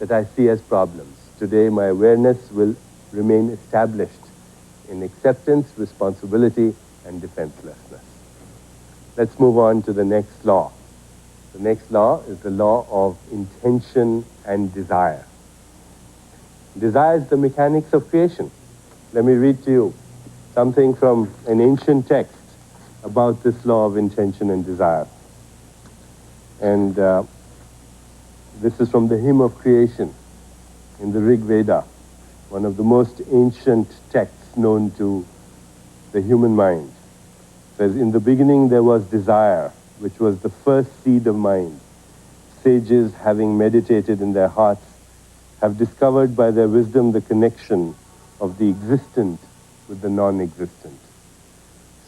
that I see as problems. Today, my awareness will remain established in acceptance, responsibility, and defenselessness. Let's move on to the next law. The next law is the law of intention and desire. Desire is the mechanics of creation. Let me read to you something from an ancient text about this law of intention and desire. And this is from the Hymn of Creation in the Rig Veda, one of the most ancient texts known to the human mind. It says, in the beginning there was desire, which was the first seed of mind. Sages, having meditated in their hearts, have discovered by their wisdom the connection of the existent with the non-existent.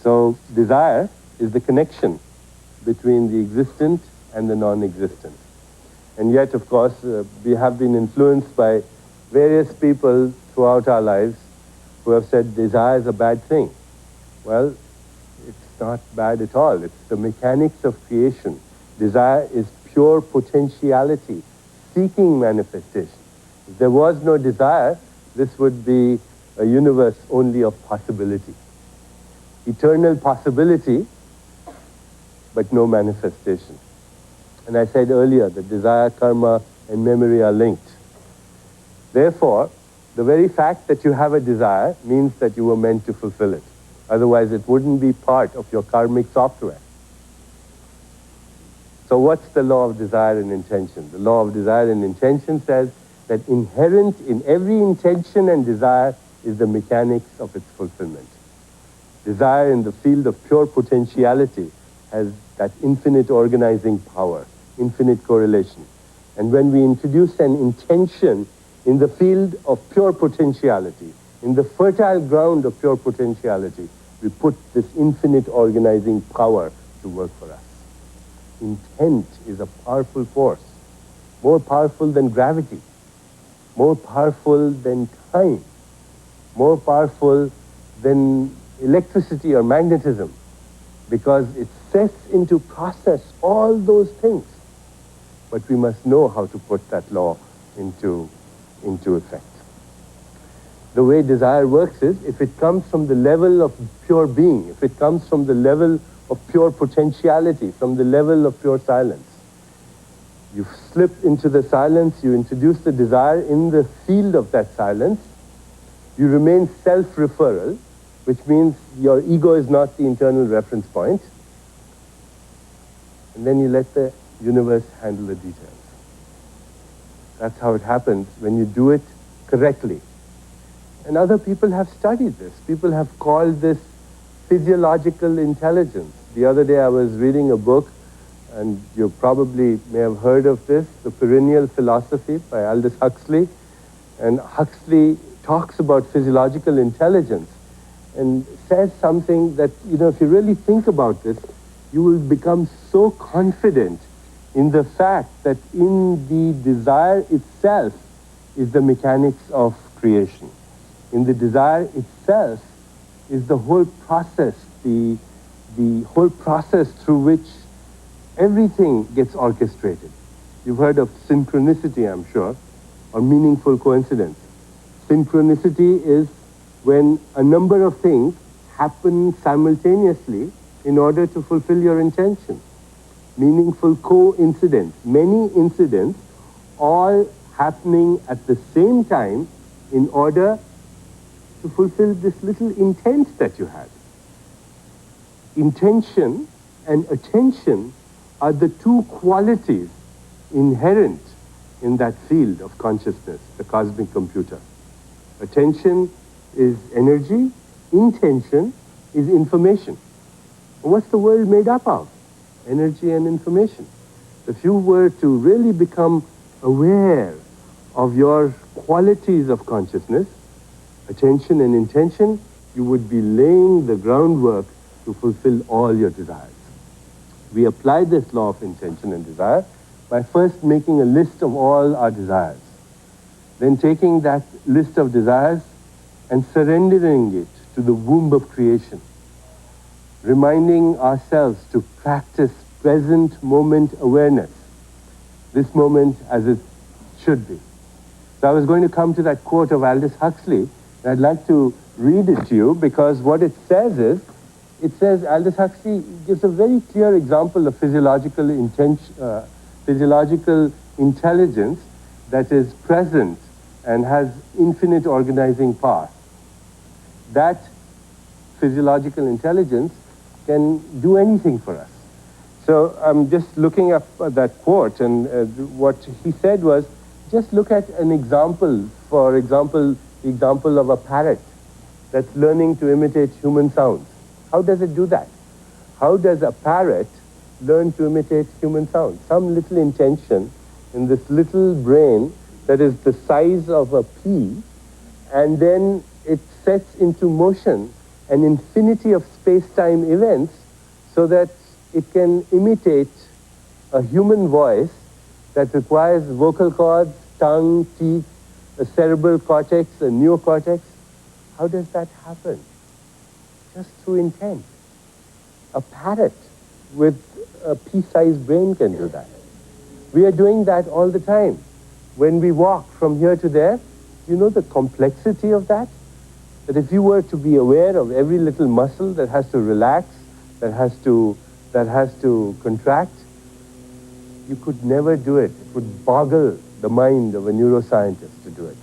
So desire is the connection between the existent and the non-existent. And yet, of course, we have been influenced by various people throughout our lives who have said desire is a bad thing. Well, it's not bad at all. It's the mechanics of creation. Desire is pure potentiality, seeking manifestation. If there was no desire, this would be a universe only of possibility. Eternal possibility, but no manifestation. And I said earlier that desire, karma, and memory are linked. Therefore, the very fact that you have a desire means that you were meant to fulfill it. Otherwise, it wouldn't be part of your karmic software. So what's the law of desire and intention? The law of desire and intention says that inherent in every intention and desire is the mechanics of its fulfillment. Desire in the field of pure potentiality has that infinite organizing power, infinite correlation. And when we introduce an intention in the field of pure potentiality, in the fertile ground of pure potentiality, we put this infinite organizing power to work for us. Intent is a powerful force, more powerful than gravity, more powerful than time, more powerful than electricity or magnetism, because it sets into process all those things. But we must know how to put that law into effect. The way desire works is, if it comes from the level of pure being, if it comes from the level of pure potentiality, from the level of pure silence, you slip into the silence, you introduce the desire in the field of that silence, you remain self-referral, which means your ego is not the internal reference point, and then you let the universe handle the details. That's how it happens when you do it correctly. And other people have studied this. People have called this physiological intelligence. The other day I was reading a book, and you probably may have heard of this, The Perennial Philosophy by Aldous Huxley. And Huxley talks about physiological intelligence and says something that, if you really think about this, you will become so confident in the fact that in the desire itself is the mechanics of creation. In the desire itself is the whole process, the whole process through which everything gets orchestrated. You've heard of synchronicity, I'm sure, or meaningful coincidence. Synchronicity is when a number of things happen simultaneously in order to fulfill your intention. Meaningful coincidence, many incidents all happening at the same time in order to fulfill this little intent that you had. Intention and attention are the two qualities inherent in that field of consciousness, the cosmic computer. Attention is energy, intention is information. What's the world made up of? Energy and information. If you were to really become aware of your qualities of consciousness, attention and intention, you would be laying the groundwork to fulfill all your desires. We apply this law of intention and desire by first making a list of all our desires, then taking that list of desires and surrendering it to the womb of creation, reminding ourselves to practice present moment awareness, this moment as it should be. So I was going to come to that quote of Aldous Huxley, and I'd like to read it to you because what it says is, Aldous Huxley gives a very clear example of physiological intelligence that is present and has infinite organizing power. That physiological intelligence can do anything for us. So I'm just looking up that quote, and what he said was, just look at an example, for example, the example of a parrot that's learning to imitate human sounds. How does it do that? How does a parrot learn to imitate human sounds? Some little intention in this little brain that is the size of a pea, and then it sets into motion an infinity of space-time events so that it can imitate a human voice that requires vocal cords, tongue, teeth, a cerebral cortex, a neocortex. How does that happen? Just through intent. A parrot with a pea-sized brain can do that. We are doing that all the time. When we walk from here to there, do you know the complexity of that? That if you were to be aware of every little muscle that has to relax, that has to contract, you could never do it. It would boggle the mind of a neuroscientist to do it.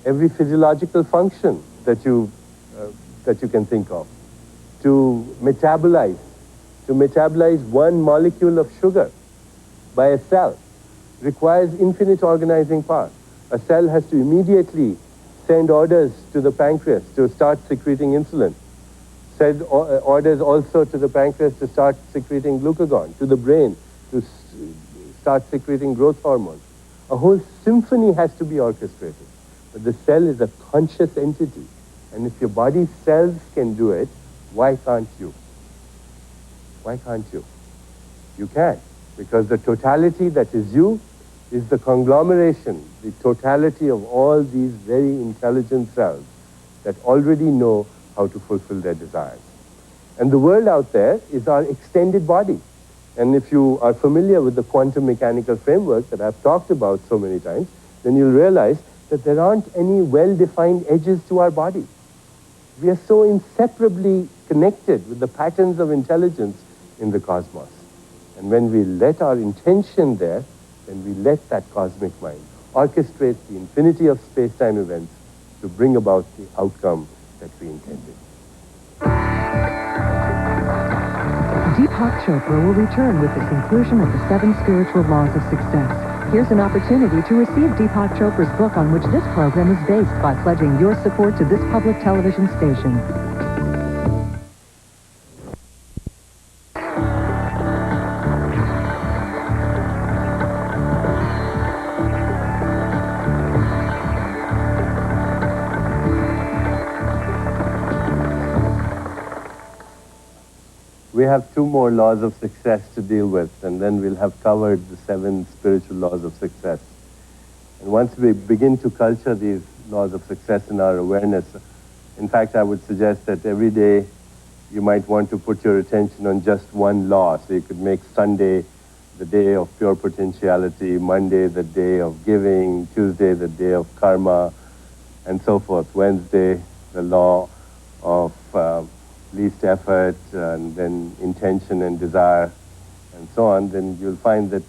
Every physiological function that you can think of, to metabolize one molecule of sugar by a cell requires infinite organizing power. A cell has to immediately send orders to the pancreas to start secreting insulin, send orders also to the pancreas to start secreting glucagon, to the brain to start secreting growth hormones. A whole symphony has to be orchestrated. But the cell is a conscious entity. And if your body cells can do it, why can't you? Why can't you? You can, because the totality that is you is the conglomeration, the totality of all these very intelligent cells that already know how to fulfill their desires. And the world out there is our extended body. And if you are familiar with the quantum mechanical framework that I've talked about so many times, then you'll realize that there aren't any well-defined edges to our body. We are so inseparably connected with the patterns of intelligence in the cosmos. And when we let our intention there, then we let that cosmic mind orchestrate the infinity of space-time events to bring about the outcome that we intended. Deepak Chopra will return with the conclusion of the 7 spiritual laws of success. Here's an opportunity to receive Deepak Chopra's book on which this program is based by pledging your support to this public television station. We have 2 more laws of success to deal with, and then we'll have covered the 7 spiritual laws of success. And once we begin to culture these laws of success in our awareness, in fact, I would suggest that every day you might want to put your attention on just one law. So you could make Sunday the day of pure potentiality, Monday the day of giving, Tuesday the day of karma, and so forth. Wednesday, the law of least effort, and then intention and desire, and so on. Then you'll find that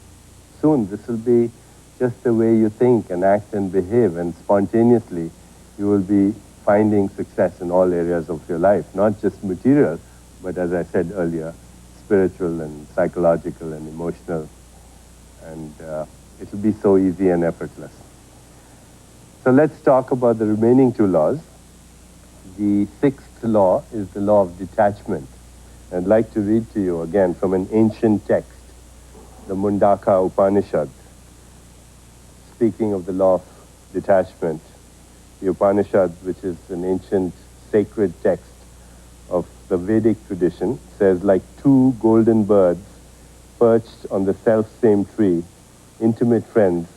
soon this will be just the way you think and act and behave, and spontaneously you will be finding success in all areas of your life, not just material, but as I said earlier, spiritual and psychological and emotional, and it will be so easy and effortless. So let's talk about the remaining 2 laws. The 6th law is the law of detachment. I'd like to read to you again from an ancient text, the Mundaka Upanishad, speaking of the law of detachment. The Upanishad, which is an ancient sacred text of the Vedic tradition, says, like 2 golden birds perched on the self-same tree, intimate friends,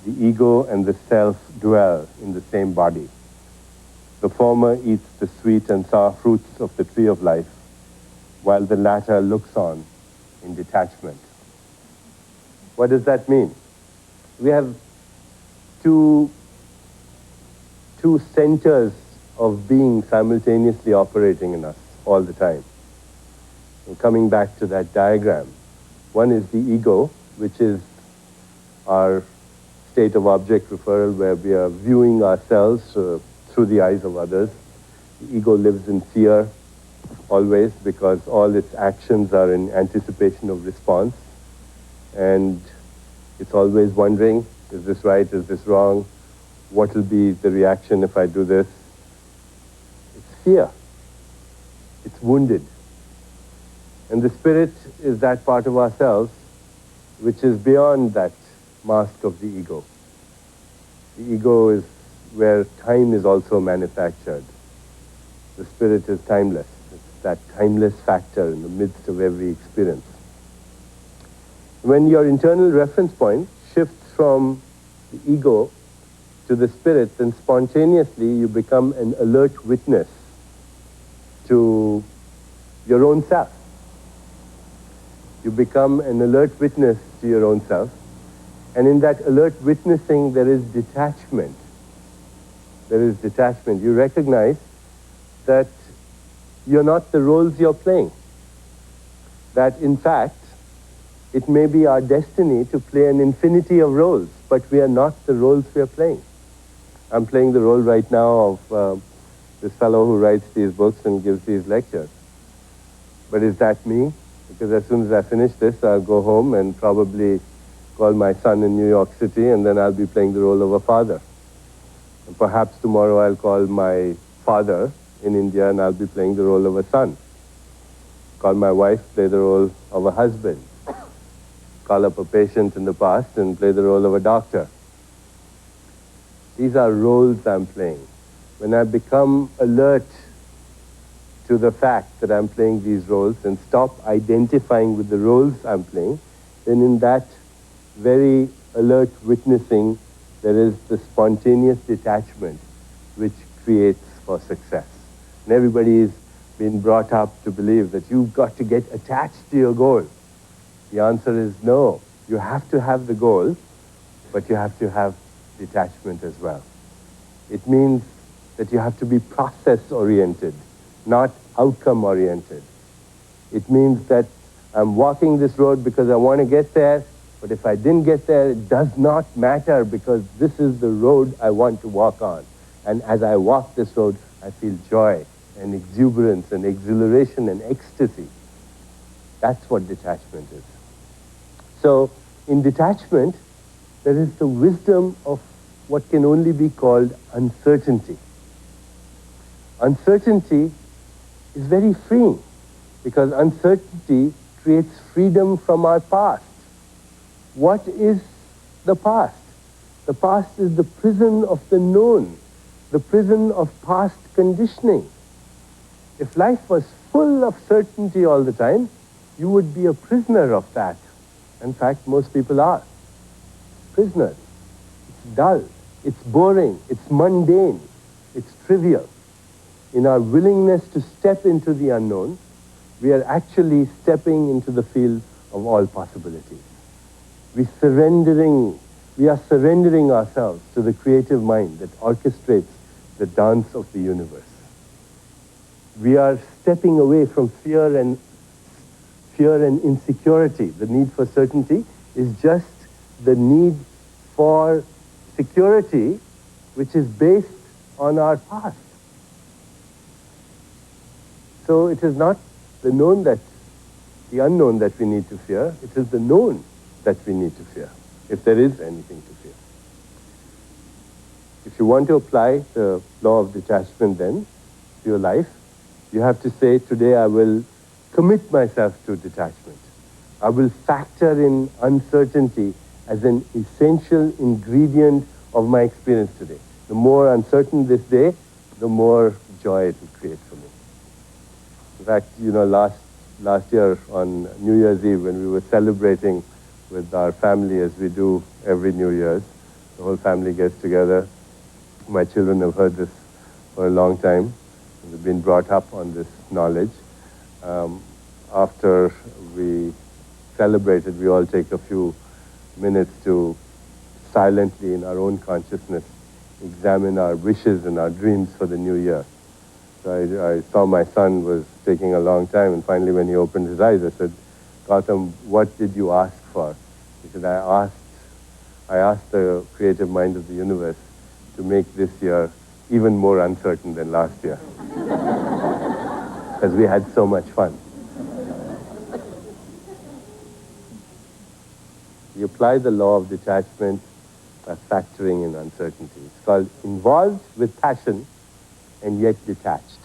the ego and the self dwell in the same body. The former eats the sweet and sour fruits of the tree of life, while the latter looks on in detachment. What does that mean? We have two centers of being simultaneously operating in us all the time. And coming back to that diagram, one is the ego, which is our state of object referral, where we are viewing ourselves through the eyes of others. The ego lives in fear always, because all its actions are in anticipation of response, and it's always wondering, is this right, is this wrong, what will be the reaction if I do this? It's fear. It's wounded. And the spirit is that part of ourselves which is beyond that mask of the ego. The ego is where time is also manufactured. The spirit is timeless. It's that timeless factor in the midst of every experience. When your internal reference point shifts from the ego to the spirit, then spontaneously you become an alert witness to your own self. You become an alert witness to your own self. And in that alert witnessing, there is detachment. There is detachment. You recognize that you're not the roles you're playing. That in fact, it may be our destiny to play an infinity of roles, but we are not the roles we are playing. I'm playing the role right now of this fellow who writes these books and gives these lectures. But is that me? Because as soon as I finish this, I'll go home and probably call my son in New York City, and then I'll be playing the role of a father. And perhaps tomorrow I'll call my father in India, and I'll be playing the role of a son. Call my wife, play the role of a husband. Call up a patient in the past and play the role of a doctor. These are roles I'm playing. When I become alert to the fact that I'm playing these roles and stop identifying with the roles I'm playing, then in that very alert witnessing, there is the spontaneous detachment which creates for success. And everybody's been brought up to believe that you've got to get attached to your goal. The answer is no. You have to have the goal, but you have to have detachment as well. It means that you have to be process-oriented, not outcome-oriented. It means that I'm walking this road because I want to get there, but if I didn't get there, it does not matter, because this is the road I want to walk on. And as I walk this road, I feel joy and exuberance and exhilaration and ecstasy. That's what detachment is. So in detachment, there is the wisdom of what can only be called uncertainty. Uncertainty is very freeing, because uncertainty creates freedom from our past. What is the past? The past is the prison of the known, the prison of past conditioning. If life was full of certainty all the time, you would be a prisoner of that. In fact, most people are prisoners. It's dull, it's boring, it's mundane, it's trivial. In our willingness to step into the unknown, we are actually stepping into the field of all possibilities. We are surrendering ourselves to the creative mind that orchestrates the dance of the universe. We are stepping away from fear and insecurity. The need for certainty is just the need for security, which is based on our past. So it is not the unknown that we need to fear. It is the known that we need to fear, if there is anything to fear. If you want to apply the law of detachment then to your life, you have to say, today I will commit myself to detachment. I will factor in uncertainty as an essential ingredient of my experience today. The more uncertain this day, the more joy it will create for me. In fact, last year on New Year's Eve, when we were celebrating with our family as we do every New Year's, the whole family gets together. My children have heard this for a long time. They've been brought up on this knowledge. After we celebrated, we all take a few minutes to silently, in our own consciousness, examine our wishes and our dreams for the new year. So I saw my son was taking a long time, and finally when he opened his eyes, I said, Gautam, what did you ask for? He said, I asked the creative mind of the universe to make this year even more uncertain than last year. Because we had so much fun. You apply the law of detachment by factoring in uncertainty. It's called involved with passion and yet detached.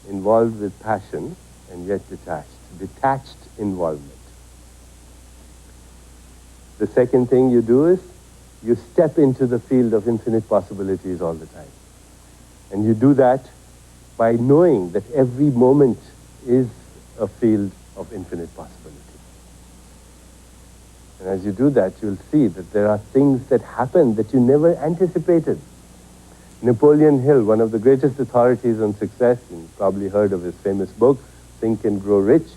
Involved with passion and yet detached. Detached involvement. The second thing you do is you step into the field of infinite possibilities all the time. And you do that by knowing that every moment is a field of infinite possibility. And as you do that, you'll see that there are things that happen that you never anticipated. Napoleon Hill, one of the greatest authorities on success, you've probably heard of his famous book, Think and Grow Rich,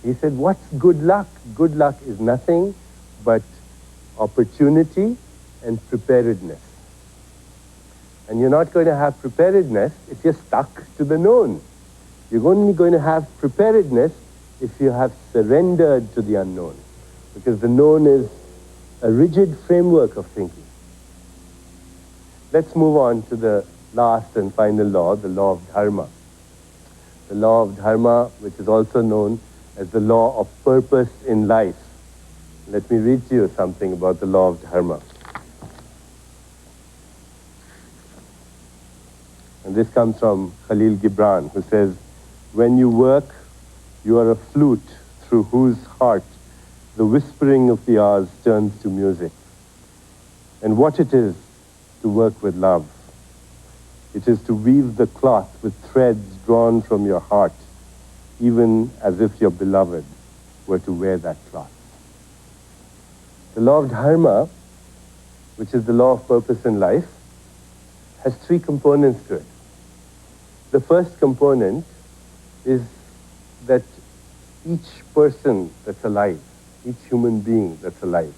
he said, what's good luck? Good luck is nothing but opportunity and preparedness. And you're not going to have preparedness if you're stuck to the known. You're only going to have preparedness if you have surrendered to the unknown. Because the known is a rigid framework of thinking. Let's move on to the last and final law, the law of dharma. The law of dharma, which is also known as the law of purpose in life. Let me read to you something about the law of dharma. And this comes from Khalil Gibran, who says, when you work, you are a flute through whose heart the whispering of the hours turns to music. And what it is to work with love. It is to weave the cloth with threads drawn from your heart, even as if your beloved were to wear that cloth. The law of dharma, which is the law of purpose in life, has three components to it. The first component is that each person that's alive, each human being that's alive,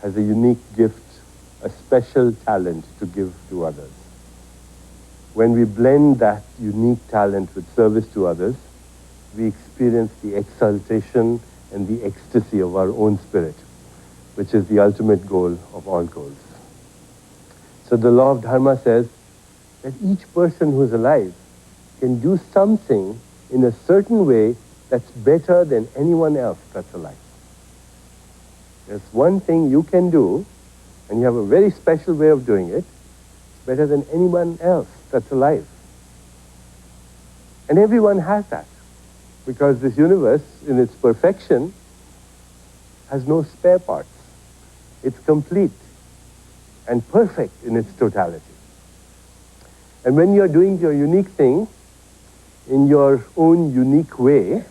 has a unique gift, a special talent to give to others. When we blend that unique talent with service to others, we experience the exaltation and the ecstasy of our own spirit, which is the ultimate goal of all goals. So the law of dharma says that each person who's alive can do something in a certain way that's better than anyone else that's alive. There's one thing you can do, and you have a very special way of doing it, better than anyone else that's alive. And everyone has that, because this universe, in its perfection, has no spare parts. It's complete and perfect in its totality. And when you're doing your unique thing, in your own unique way,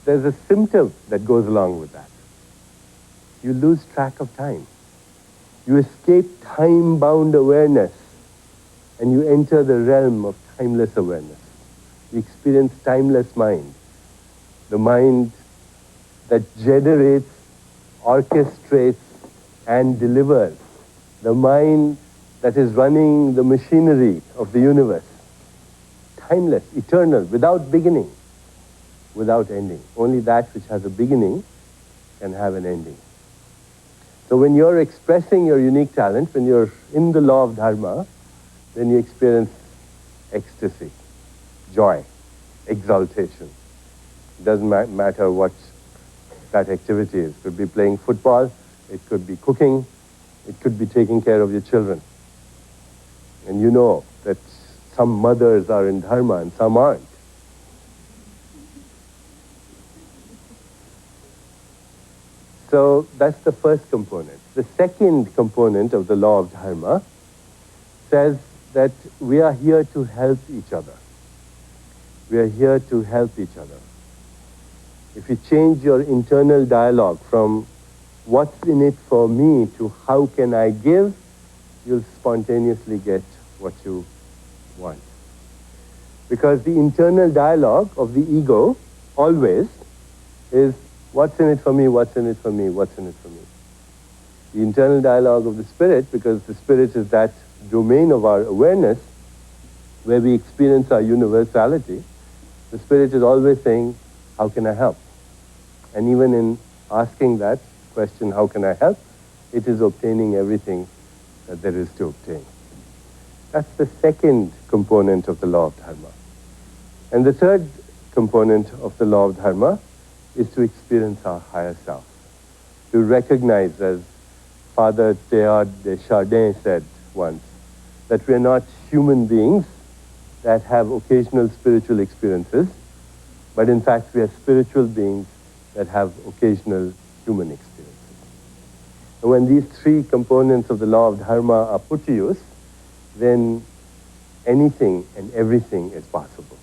there's a symptom that goes along with that. You lose track of time. You escape time-bound awareness and you enter the realm of timeless awareness. You experience timeless mind, the mind that generates, orchestrates, and delivers, the mind that is running the machinery of the universe. Timeless, eternal, without beginning, without ending. Only that which has a beginning can have an ending. So when you're expressing your unique talent, when you're in the law of dharma, then you experience ecstasy, joy, exaltation. It doesn't matter what that activity is. It could be playing football, it could be cooking, it could be taking care of your children. And you know that some mothers are in dharma and some aren't. So that's the first component. The second component of the law of dharma says that we are here to help each other. We are here to help each other. If you change your internal dialogue from what's in it for me to how can I give, you'll spontaneously get what you want. Because the internal dialogue of the ego always is what's in it for me, what's in it for me, what's in it for me. The internal dialogue of the spirit, because the spirit is that domain of our awareness where we experience our universality, the spirit is always saying, how can I help? And even in asking that question, how can I help, it is obtaining everything that there is to obtain. That's the second component of the law of dharma. And the third component of the law of dharma is to experience our higher self, to recognize, as Father Teilhard de Chardin said once, that we are not human beings that have occasional spiritual experiences, but in fact we are spiritual beings that have occasional human experiences. And when these three components of the law of dharma are put to use, then anything and everything is possible.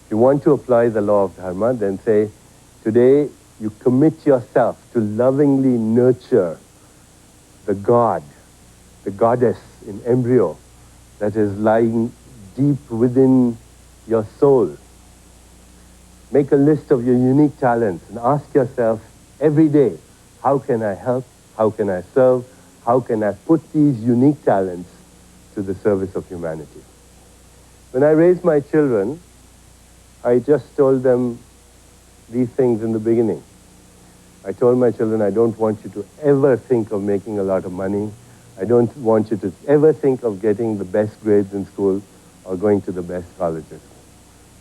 If you want to apply the law of dharma, then say, today you commit yourself to lovingly nurture the God, the goddess in embryo that is lying deep within your soul. Make a list of your unique talents and ask yourself every day, how can I help? How can I serve? How can I put these unique talents to the service of humanity? When I raised my children, I just told them these things in the beginning. I told my children, I don't want you to ever think of making a lot of money. I don't want you to ever think of getting the best grades in school or going to the best colleges.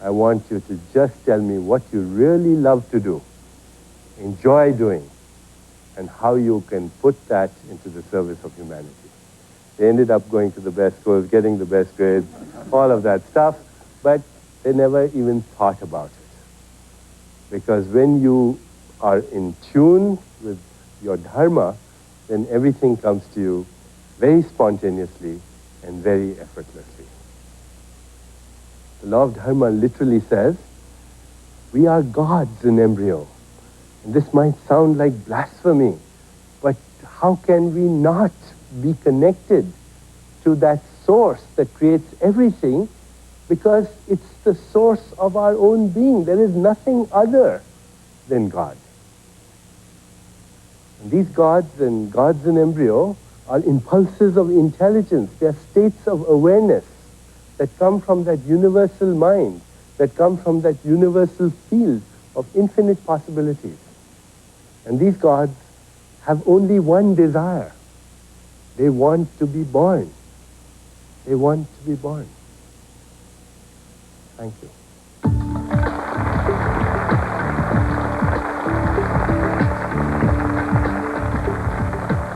I want you to just tell me what you really love to do, enjoy doing, and how you can put that into the service of humanity. They ended up going to the best schools, getting the best grades, all of that stuff, but they never even thought about it. Because when you are in tune with your dharma, then everything comes to you very spontaneously and very effortlessly. The law of dharma literally says, we are gods in embryo. And this might sound like blasphemy, but how can we not be connected to that source that creates everything, because it's the source of our own being. There is nothing other than God. And these gods and gods in embryo are impulses of intelligence. They are states of awareness that come from that universal mind, that come from that universal field of infinite possibilities. And these gods have only one desire. They want to be born. They want to be born. Thank you.